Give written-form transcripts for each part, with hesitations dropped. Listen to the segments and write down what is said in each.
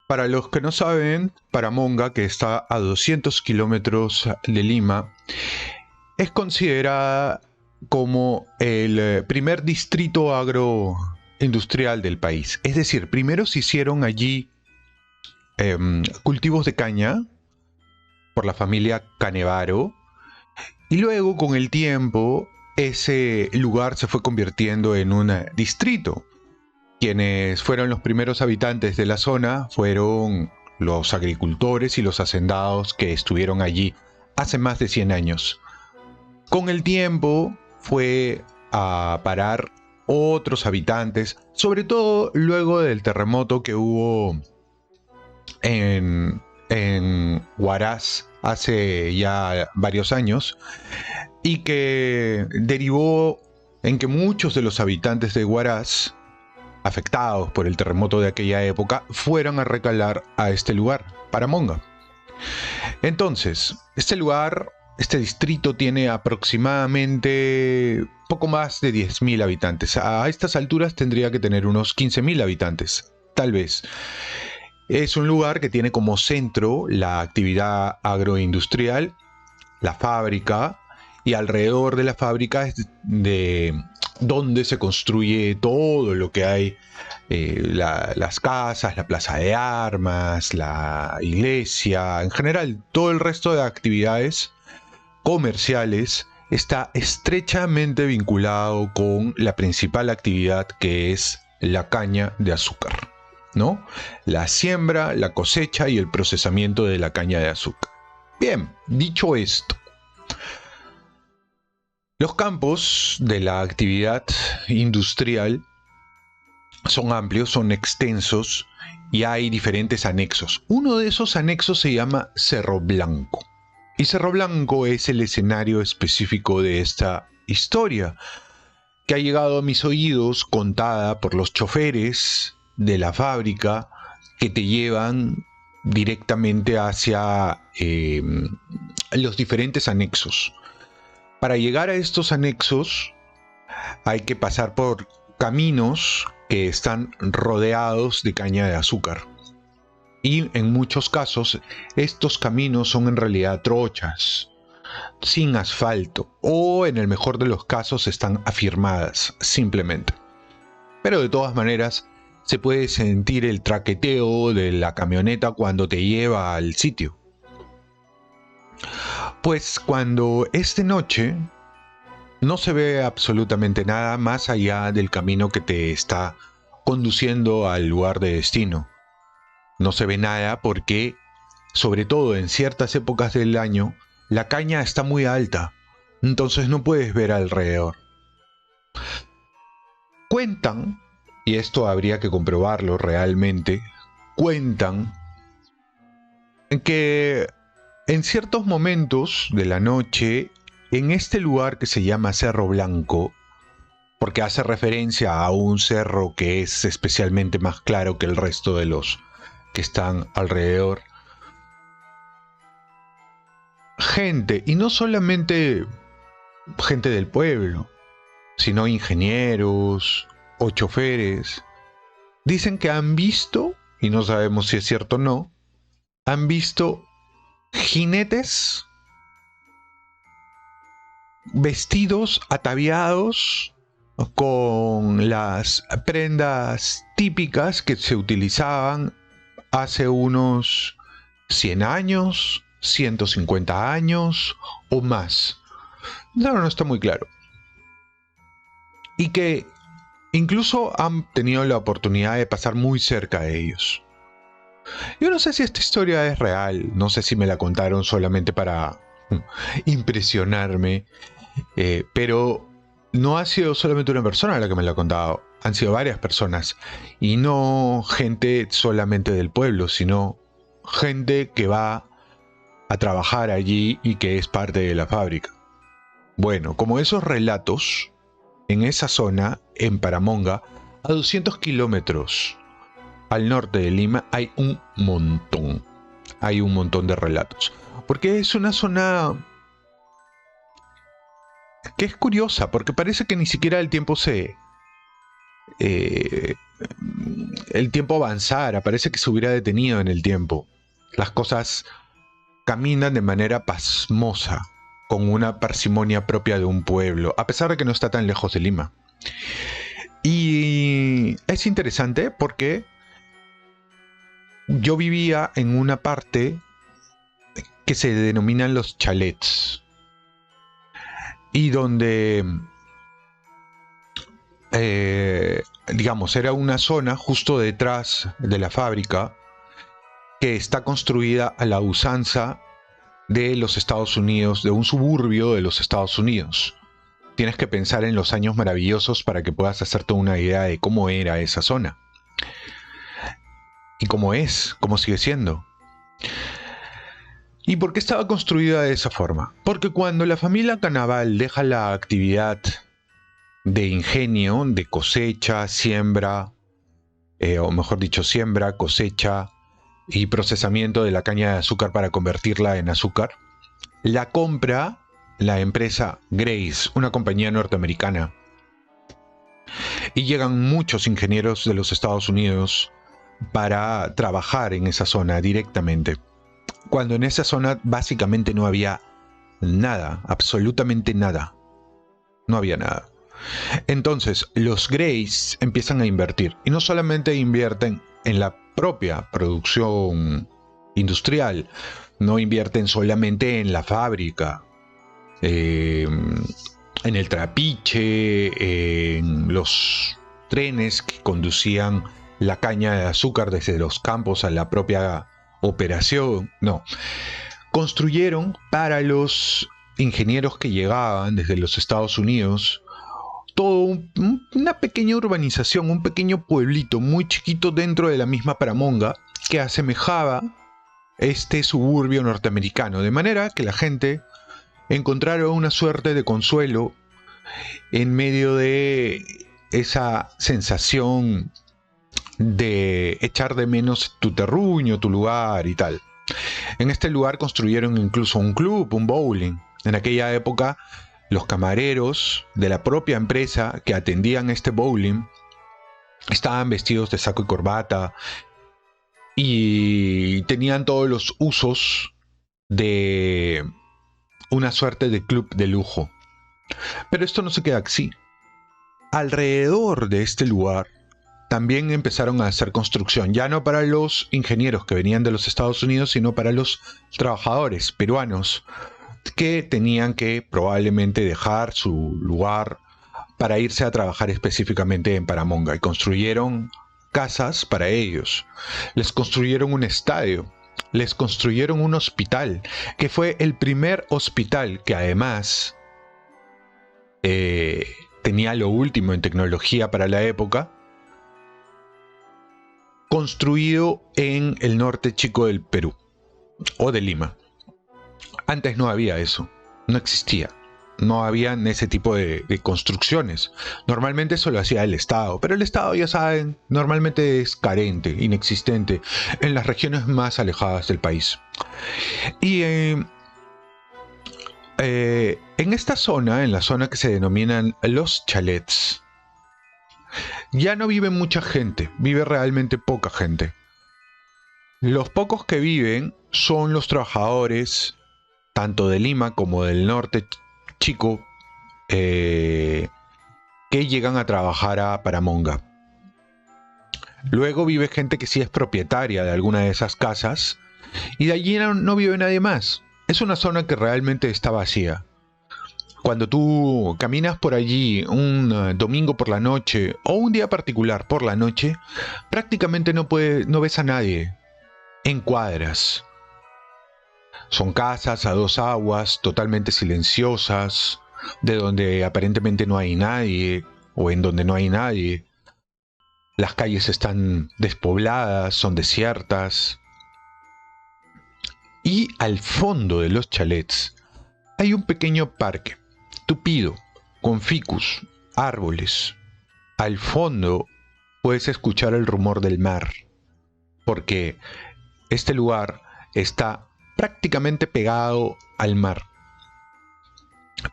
Para los que no saben, Paramonga, que está a 200 kilómetros de Lima, es considerada como el primer distrito agroindustrial del país. Es decir, primero se hicieron allí cultivos de caña por la familia Canevaro, y luego con el tiempo ese lugar se fue convirtiendo en un distrito. Quienes fueron los primeros habitantes de la zona fueron los agricultores y los hacendados que estuvieron allí hace más de 100 años. Con el tiempo fue a parar otros habitantes, sobre todo luego del terremoto que hubo en Huaraz hace ya varios años, y que derivó en que muchos de los habitantes de Huaraz, afectados por el terremoto de aquella época, fueron a recalar a este lugar, Paramonga. Entonces, este lugar, este distrito tiene aproximadamente poco más de 10.000 habitantes. A estas alturas tendría que tener unos 15.000 habitantes, tal vez. Es un lugar que tiene como centro la actividad agroindustrial, la fábrica, y alrededor de la fábrica es de donde se construye todo lo que hay, las casas, la plaza de armas, la iglesia, en general todo el resto de actividades comerciales está estrechamente vinculado con la principal actividad, que es la caña de azúcar, ¿no? La siembra, la cosecha y el procesamiento de la caña de azúcar. Bien, dicho esto, los campos de la actividad industrial son amplios, son extensos y hay diferentes anexos. Uno de esos anexos se llama Cerro Blanco. Y Cerro Blanco es el escenario específico de esta historia, que ha llegado a mis oídos contada por los choferes de la fábrica que te llevan directamente hacia los diferentes anexos. Para llegar a estos anexos hay que pasar por caminos que están rodeados de caña de azúcar. Y en muchos casos estos caminos son en realidad trochas, sin asfalto, o en el mejor de los casos están afirmadas simplemente. Pero de todas maneras se puede sentir el traqueteo de la camioneta cuando te lleva al sitio. Pues cuando es de noche no se ve absolutamente nada más allá del camino que te está conduciendo al lugar de destino. No se ve nada porque, sobre todo en ciertas épocas del año, la caña está muy alta, entonces no puedes ver alrededor. Cuentan, y esto habría que comprobarlo realmente, cuentan que en ciertos momentos de la noche, en este lugar que se llama Cerro Blanco, porque hace referencia a un cerro que es especialmente más claro que el resto de los que están alrededor, gente, y no solamente gente del pueblo, sino ingenieros o choferes, dicen que han visto, y no sabemos si es cierto o no, han visto jinetes vestidos, ataviados con las prendas típicas que se utilizaban hace unos 100 años, 150 años o más. No está muy claro. Y que incluso han tenido la oportunidad de pasar muy cerca de ellos. Yo no sé si esta historia es real, no sé si me la contaron solamente para impresionarme, pero no ha sido solamente una persona la que me la ha contado, han sido varias personas, y no gente solamente del pueblo, sino gente que va a trabajar allí y que es parte de la fábrica. Bueno, como esos relatos, en esa zona, en Paramonga, a 200 kilómetros al norte de Lima, hay un montón de relatos, porque es una zona que es curiosa, porque parece que ni siquiera el tiempo se el tiempo avanzara, parece que se hubiera detenido en el tiempo. Las cosas caminan de manera pasmosa, con una parsimonia propia de un pueblo, a pesar de que no está tan lejos de Lima. Y es interesante porque yo vivía en una parte que se denominan los chalets, y donde, digamos, era una zona justo detrás de la fábrica que está construida a la usanza de los Estados Unidos, de un suburbio de los Estados Unidos. Tienes que pensar en los años maravillosos para que puedas hacerte una idea de cómo era esa zona. Y cómo sigue siendo. ¿Y por qué estaba construida de esa forma? Porque cuando la familia Canaval deja la actividad de ingenio, de cosecha, siembra, o mejor dicho, siembra, cosecha y procesamiento de la caña de azúcar para convertirla en azúcar, la compra la empresa Grace, una compañía norteamericana. Y llegan muchos ingenieros de los Estados Unidos para trabajar en esa zona directamente. Cuando en esa zona básicamente no había nada, absolutamente nada. No había nada. Entonces los Grace empiezan a invertir. Y no solamente invierten en la propia producción industrial, no invierten solamente en la fábrica, en el trapiche, en los trenes que conducían la caña de azúcar desde los campos a la propia operación. No, construyeron para los ingenieros que llegaban desde los Estados Unidos todo una pequeña urbanización, un pequeño pueblito muy chiquito dentro de la misma Paramonga que asemejaba este suburbio norteamericano, de manera que la gente encontraron una suerte de consuelo en medio de esa sensación de echar de menos tu terruño, tu lugar y tal. En este lugar construyeron incluso un club, un bowling. En aquella época, los camareros de la propia empresa que atendían este bowling estaban vestidos de saco y corbata y tenían todos los usos de una suerte de club de lujo. Pero esto no se queda así. Alrededor de este lugar también empezaron a hacer construcción, ya no para los ingenieros que venían de los Estados Unidos, sino para los trabajadores peruanos que tenían que probablemente dejar su lugar para irse a trabajar específicamente en Paramonga, y construyeron casas para ellos, les construyeron un estadio, les construyeron un hospital, que fue el primer hospital que además tenía lo último en tecnología para la época, construido en el norte chico del Perú, o de Lima. Antes no había eso, no existía. No habían ese tipo de construcciones. Normalmente eso lo hacía el Estado, pero el Estado, ya saben, normalmente es carente, inexistente en las regiones más alejadas del país. Y en esta zona, en la zona que se denominan los chalets, ya no vive mucha gente, vive realmente poca gente. Los pocos que viven son los trabajadores, tanto de Lima como del norte chico, que llegan a trabajar a Paramonga. Luego vive gente que sí es propietaria de alguna de esas casas, y de allí no vive nadie más. Es una zona que realmente está vacía. Cuando tú caminas por allí un domingo por la noche o un día particular por la noche, prácticamente no ves a nadie en cuadras. Son casas a dos aguas, totalmente silenciosas, de donde aparentemente no hay nadie, o en donde no hay nadie. Las calles están despobladas, son desiertas. Y al fondo de los chalets hay un pequeño parque, tupido, con ficus, árboles. Al fondo puedes escuchar el rumor del mar, porque este lugar está prácticamente pegado al mar,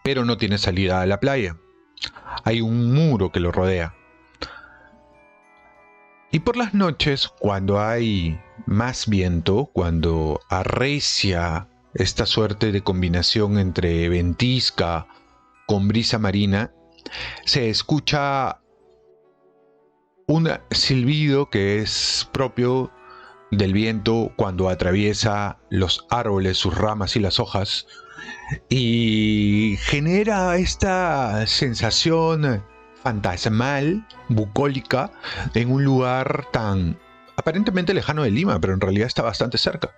pero no tiene salida a la playa. Hay un muro que lo rodea. Y por las noches, cuando hay más viento, cuando arrecia esta suerte de combinación entre ventisca con brisa marina, se escucha un silbido que es propio del viento cuando atraviesa los árboles, sus ramas y las hojas, y genera esta sensación fantasmal, bucólica, en un lugar tan aparentemente lejano de Lima, pero en realidad está bastante cerca.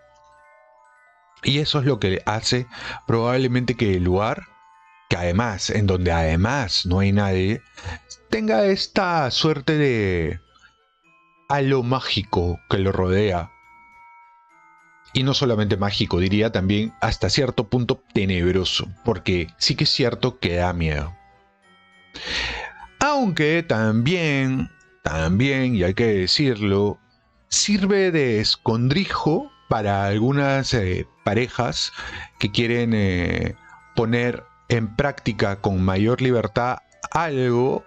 Y eso es lo que hace probablemente que el lugar, que además, en donde además no hay nadie, tenga esta suerte de halo mágico que lo rodea. Y no solamente mágico, diría también hasta cierto punto tenebroso, porque sí que es cierto que da miedo. Aunque también, y hay que decirlo, sirve de escondrijo para algunas parejas que quieren poner en práctica con mayor libertad algo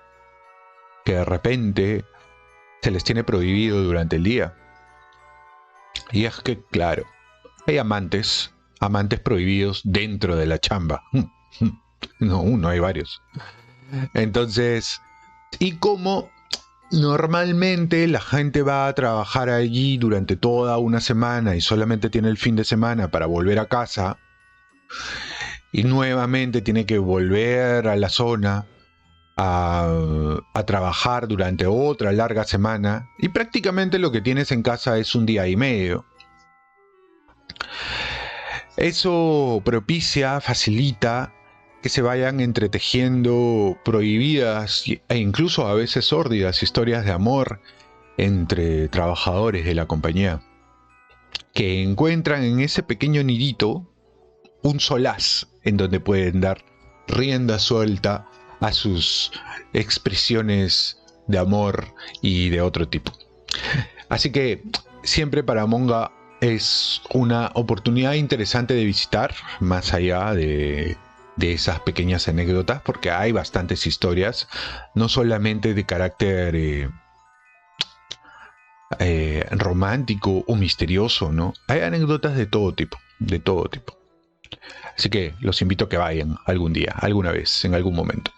que de repente se les tiene prohibido durante el día. Y es que, claro, hay amantes prohibidos dentro de la chamba. No uno, hay varios. Entonces, y como normalmente la gente va a trabajar allí durante toda una semana y solamente tiene el fin de semana para volver a casa, y nuevamente tiene que volver a la zona a trabajar durante otra larga semana, y prácticamente lo que tienes en casa es un día y medio. Eso propicia, facilita que se vayan entretejiendo prohibidas e incluso a veces sórdidas historias de amor entre trabajadores de la compañía, que encuentran en ese pequeño nidito un solaz en donde pueden dar rienda suelta a sus expresiones de amor y de otro tipo. Así que siempre para Monga es una oportunidad interesante de visitar, más allá de esas pequeñas anécdotas, porque hay bastantes historias, no solamente de carácter romántico o misterioso, ¿no? Hay anécdotas de todo tipo, de todo tipo. Así que los invito a que vayan algún día, alguna vez, en algún momento.